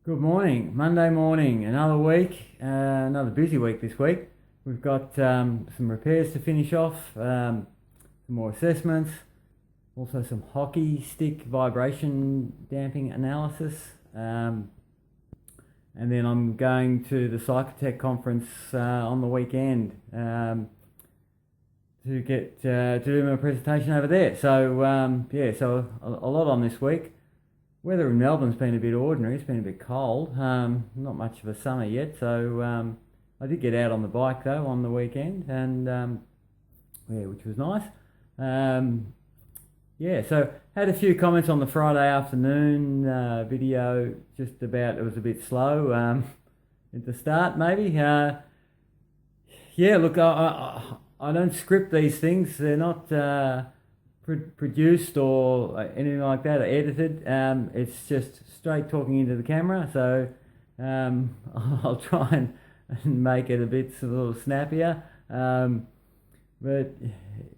Good morning, Monday morning, another week, another busy week this week. We've got some repairs to finish off, some more assessments, also some hockey stick vibration damping analysis, and then I'm going to the Psychotech conference on the weekend to do my presentation over there. So a lot on this week. Weather in Melbourne's been a bit ordinary. It's been a bit cold. Not much of a summer yet. So I did get out on the bike though on the weekend, and which was nice. So had a few comments on the Friday afternoon video. Just about it was a bit slow at the start, maybe. Look, I don't script these things. They're not produced or anything like that, or edited. It's just straight talking into the camera. So I'll try and make it a little snappier. But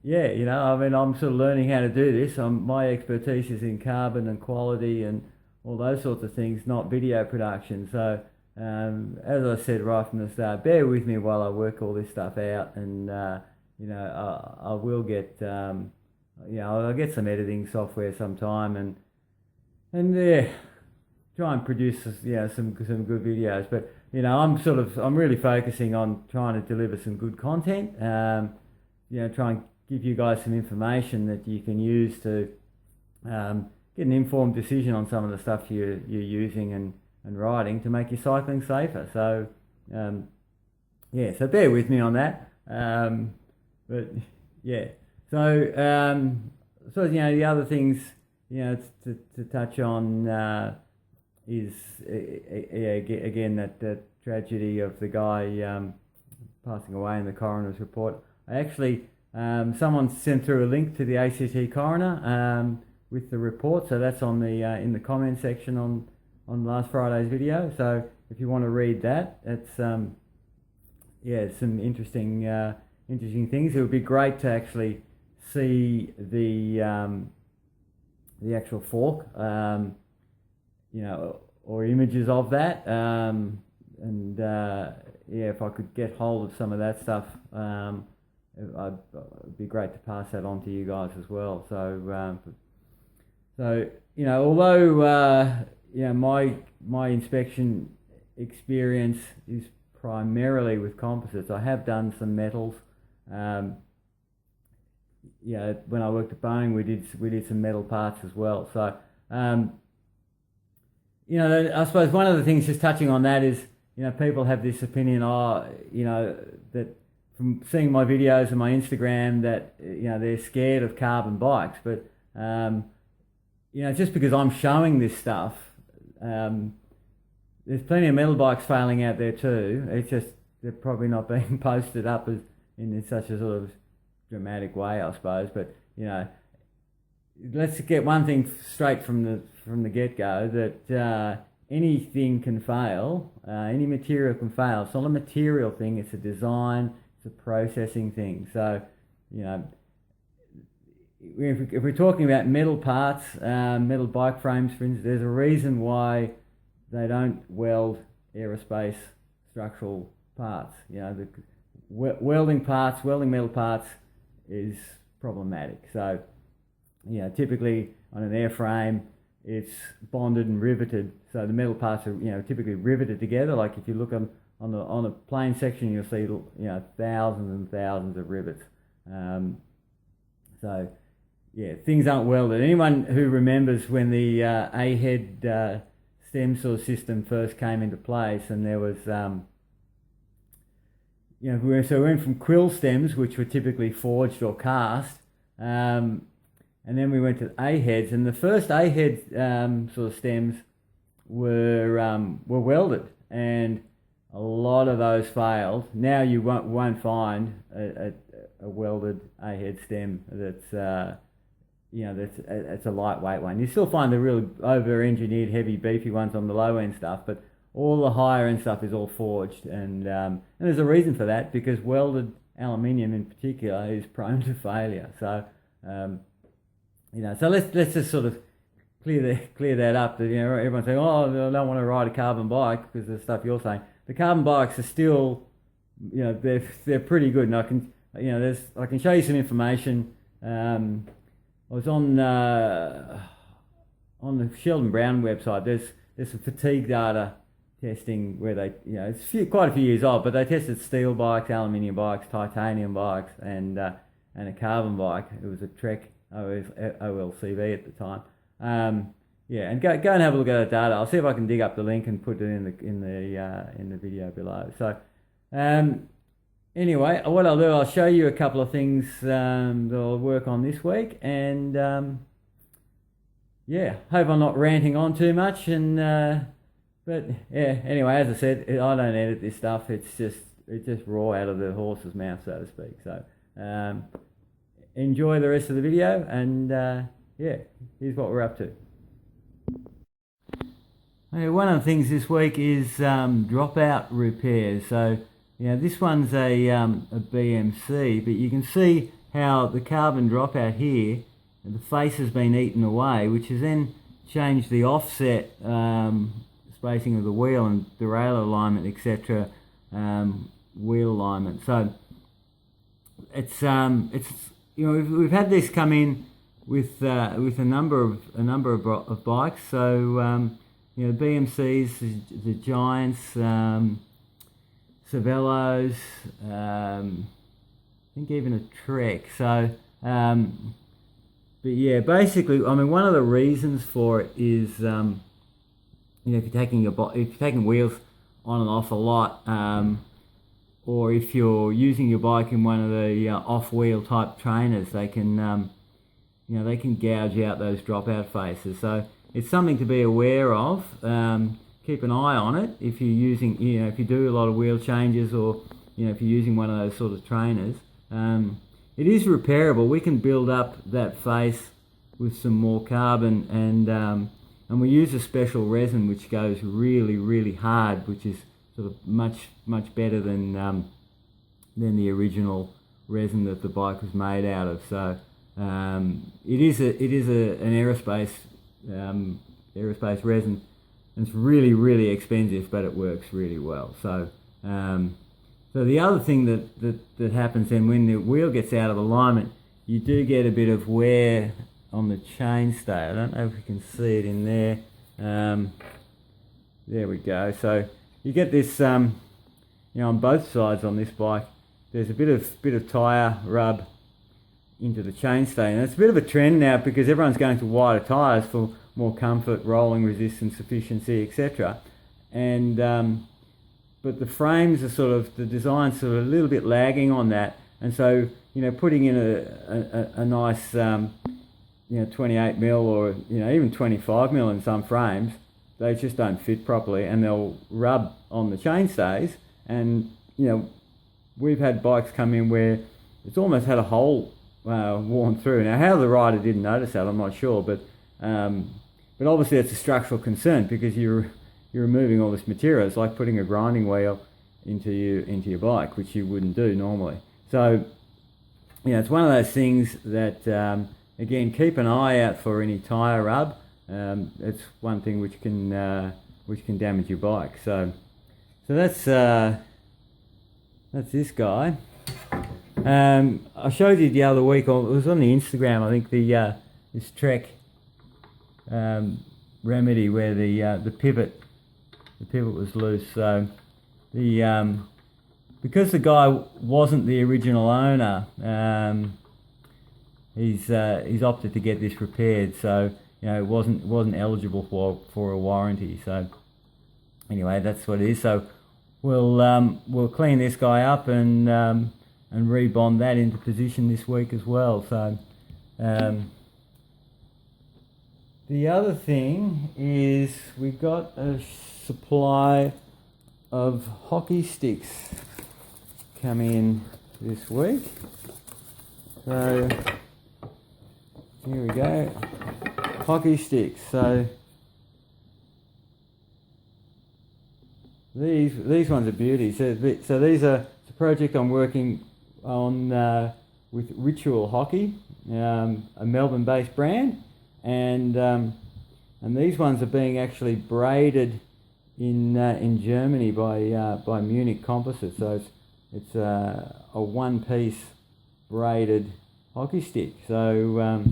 yeah, I mean, I'm sort of learning how to do this. My expertise is in carbon and quality and all those sorts of things, not video production. So as I said right from the start, bear with me while I work all this stuff out, and I will get. I'll get some editing software sometime, and try and produce some good videos. But I'm really focusing on trying to deliver some good content. Try and give you guys some information that you can use to get an informed decision on some of the stuff you're using and writing to make your cycling safer. So so bear with me on that. But yeah. The other things to touch on is again that tragedy of the guy passing away in the coroner's report. Someone sent through a link to the ACT coroner with the report, so that's on the in the comment section on last Friday's video. So if you want to read that, it's some interesting things. It would be great to actually see the actual fork, or images of that, if I could get hold of some of that stuff, it'd be great to pass that on to you guys as well. Although my inspection experience is primarily with composites, I have done some metals. When I worked at Boeing, we did some metal parts as well. So, I suppose one of the things, just touching on that, is people have this opinion, that from seeing my videos and my Instagram, that they're scared of carbon bikes. But just because I'm showing this stuff, there's plenty of metal bikes failing out there too. It's just they're probably not being posted up as in such a sort of dramatic way, I suppose. But let's get one thing straight from the get-go, that anything can fail, any material can fail. It's not a material thing, it's a design, it's a processing thing. So if we're talking about metal parts, metal bike frames, for instance, there's a reason why they don't weld aerospace structural parts. The welding metal parts is problematic. So, typically on an airframe, it's bonded and riveted. So the metal parts are, typically riveted together. Like if you look on a plane section, you'll see, thousands and thousands of rivets. Things aren't welded. Anyone who remembers when the A-head stem saw system first came into place, and there was, we went from quill stems, which were typically forged or cast, and then we went to A-heads, and the first A-head sort of stems were welded, and a lot of those failed. Now you won't find a welded A-head stem that's it's a lightweight one. You still find the really over-engineered, heavy, beefy ones on the low-end stuff, but all the higher-end stuff is all forged, and there's a reason for that, because welded aluminium in particular is prone to failure. So, so let's just sort of clear that up. That, you know, everyone's saying, oh, I don't want to ride a carbon bike because of the stuff you're saying. The carbon bikes are still, you know, they're pretty good, and I can, you know, I can show you some information. I was on the Sheldon Brown website. There's some fatigue data testing where they, you know, it's quite a few years old, but they tested steel bikes, aluminium bikes, titanium bikes, and a carbon bike. It was a Trek OLCV at the time. Yeah, and go and have a look at that data. I'll see if I can dig up the link and put it in the video below. So, anyway, what I'll do, I'll show you a couple of things that I'll work on this week, and yeah, hope I'm not ranting on too much. And but yeah, anyway, as I said, I don't edit this stuff. It's just raw out of the horse's mouth, so to speak. So enjoy the rest of the video, and yeah, here's what we're up to. Okay, one of the things this week is dropout repairs. So, you know, this one's a BMC, but you can see how the carbon dropout here, the face has been eaten away, which has then changed the offset spacing of the wheel and derailleur alignment, etc. Wheel alignment. So it's you know, we've had this come in with a number of bikes. So you know, BMCs, the Giants, Cervelos, I think even a Trek. So but yeah, basically, I mean, one of the reasons for it is, you know, if you're taking wheels on and off a lot, or if you're using your bike in one of the off-wheel type trainers, they can, you know, they can gouge out those dropout faces. So it's something to be aware of. Keep an eye on it if you're using, you know, if you do a lot of wheel changes, or, you know, if you're using one of those sort of trainers. It is repairable. We can build up that face with some more carbon, and we use a special resin which goes really hard, which is sort of much better than the original resin that the bike was made out of. So it is an aerospace resin. It's really expensive, but it works really well. So so the other thing that happens then, when the wheel gets out of alignment, you do get a bit of wear on the chainstay. I don't know if you can see it in there. There we go. So you get this, you know, on both sides on this bike, there's a bit of tyre rub into the chainstay, and it's a bit of a trend now because everyone's going to wider tyres for more comfort, rolling resistance, efficiency, etc. And but the frames are the design's sort of a little bit lagging on that, and so, you know, putting in a nice you know, 28 mil, or, you know, even 25 mil in some frames, they just don't fit properly, and they'll rub on the chainstays. And, you know, we've had bikes come in where it's almost had a hole worn through. Now, how the rider didn't notice that, I'm not sure, but obviously it's a structural concern because you're removing all this material. It's like putting a grinding wheel into your bike, which you wouldn't do normally. So, you know, it's one of those things that again, keep an eye out for any tyre rub. It's one thing which can damage your bike. So that's this guy. I showed you the other week, or it was on the Instagram, I think, this Trek remedy where the pivot was loose. So because the guy wasn't the original owner, he's opted to get this repaired. So, you know, it wasn't eligible for a warranty. So anyway, that's what it is. So we'll clean this guy up and rebond that into position this week as well. So the other thing is we got a supply of hockey sticks coming in this week. So here we go, hockey sticks. So these ones are beauties. So these are the project I'm working on with Ritual Hockey, a Melbourne-based brand, and and these ones are being actually braided in Germany by Munich Composite. So it's a one-piece braided hockey stick. So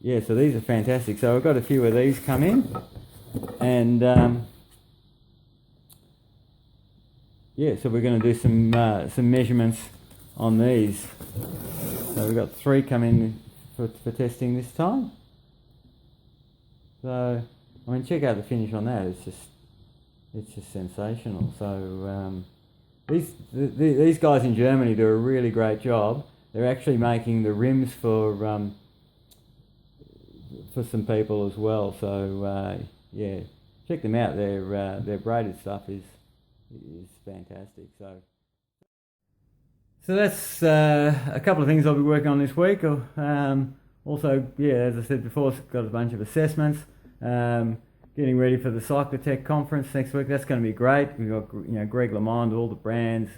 yeah, so these are fantastic. So I've got a few of these come in, and yeah, so we're going to do some measurements on these. So we've got 3 come in for testing this time. So I mean, check out the finish on that. It's just sensational. So these guys in Germany do a really great job. They're actually making the rims for some people as well. So yeah, check them out. Their braided stuff is fantastic. So that's a couple of things I'll be working on this week. Also, yeah, as I said before, got a bunch of assessments. Getting ready for the Cyclotech conference next week. That's going to be great. We've got Greg LeMond, all the brands.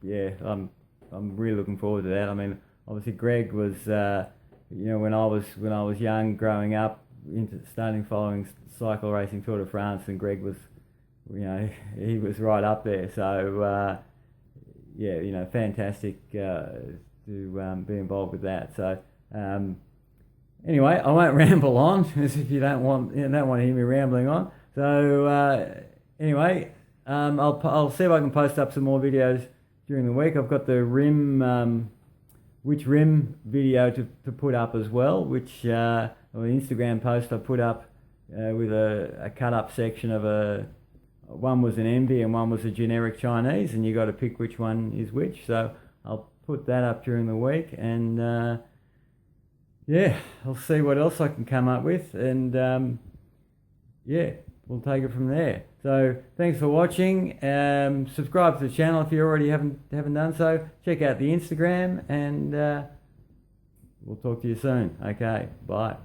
Yeah, I'm really looking forward to that. I mean, obviously Greg was when I was young, growing up, starting following cycle racing, Tour de France, and Greg was he was right up there. So yeah, fantastic to be involved with that. So anyway, I won't ramble on, as if you don't want to hear me rambling on. So anyway, I'll see if I can post up some more videos during the week. I've got the rim, which rim video to put up as well, which an Instagram post I put up with a cut up section of one was an Envy and one was a generic Chinese, and you got to pick which one is which. So I'll put that up during the week, and yeah, I'll see what else I can come up with, and yeah, we'll take it from there. So thanks for watching. Subscribe to the channel if you already haven't done so. Check out the Instagram, and we'll talk to you soon. Okay, bye.